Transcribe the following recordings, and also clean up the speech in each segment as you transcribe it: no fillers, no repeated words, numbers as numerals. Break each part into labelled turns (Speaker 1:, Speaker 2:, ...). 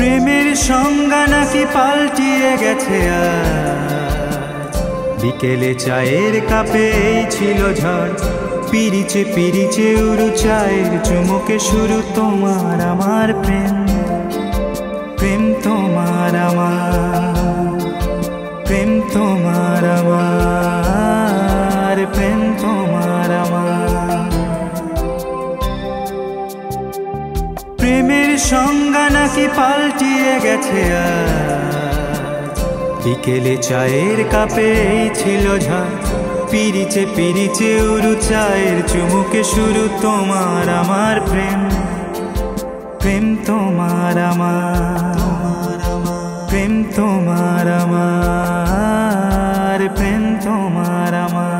Speaker 1: প্রেমের সংজ্ঞা নাকি পাল্টিয়ে গেছে আজ। বিকেলে চায়ের কাপে এই ছিল ঝড়, পিরিচে পিরিচে উড়ু চায়ের চুমুকে শুরু তোমার আমার প্রেম। প্রেম তোমার আমার, প্রেম তোমার আমার, প্রেম তোমার আমার। প্রেমের সংজ্ঞা নাকি পাল্টিয়ে গেছে আজ। বিকেলে চায়ের কাপে এই ছিল ঝড়, পিরিচে পিরিচে উড়ু চায়ের চুমুকে শুরু তোমার আমার প্রেম। প্রেম তোমার আমার, প্রেম তোমার আমার, প্রেম তোমার আমার।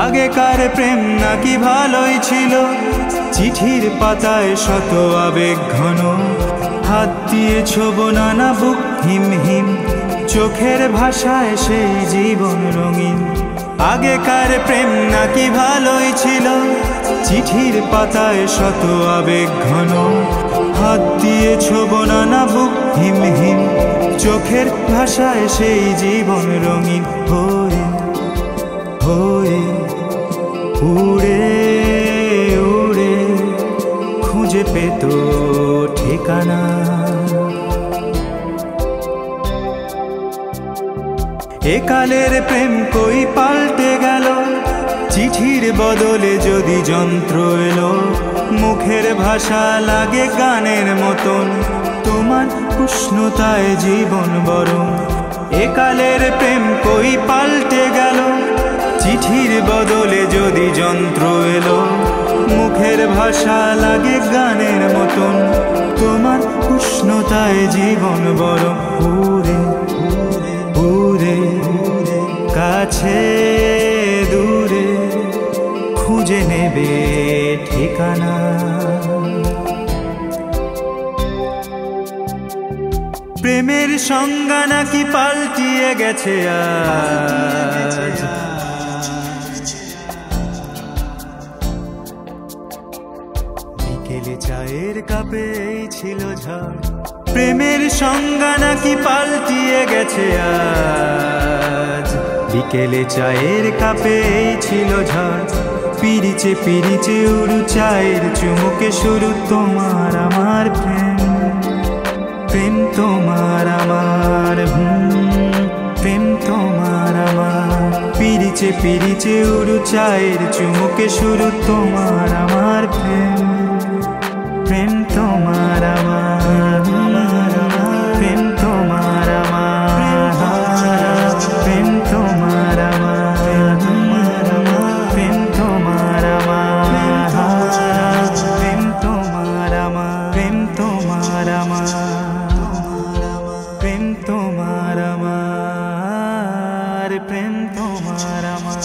Speaker 1: আগেকার প্রেম নাকি ভালোই ছিল, চিঠির পাতায় শত আবেগ ঘন, হাত দিয়ে ছোবো নানা বুক হিম হিম, চোখের ভাষায় সেই জীবন রঙিন। আগেকার প্রেম নাকি ভালোই ছিল, চিঠির পাতায় শত আবেগ ঘন, হাত দিয়ে ছোবো নানা বুক হিম হিম, চোখের ভাষায় সেই জীবন রঙিন। হয়ে হয়ে উড়ে উড়ে খুঁজে পেত ঠিকানা। একালের প্রেম কই পাল্টে গেল, চিঠির বদলে যদি যন্ত্র এলো, মুখের ভাষা লাগে গানের মতন, তোমার উষ্ণতায় জীবন বরং। একালের প্রেম কই পাল্টে গেল, চিঠির বদলে যদি যন্ত্র এলো, মুখের ভাষা লাগে গানের মতন, তোমার উষ্ণতায় জীবন বরং। উড়ে উড়ে কাছে দূরে খুঁজে নেবে ঠিকানা। প্রেমের সংজ্ঞা নাকি পাল্টিয়ে গেছে আজ। বিকেলে চায়ের কাপে এই ছিল ঝড়, প্রেমের সংজ্ঞা নাকি পাল্টিয়ে গেছে আজ। বিকেলে চায়ের কাপে এই ছিল ঝড়, পিরিচে পিরিচে উড়ু চায়ের চুমুকে শুরু তোমার আমার প্রেম। প্রেম তোমার আমার, প্রেম তোমার আমার, পিরিচে পিরিচে উড়ু চায়ের চুমুকে শুরু তোমার আমার প্রেম। প্রেম তোমার আমার, প্রেম তোমার আমার, প্রেম তোমার আমার, প্রেম তোমার আমার, প্রেম তোমার আমার, প্রেম তোমার আমার, প্রেম তোমার আমার, প্রেম তোমার আমার।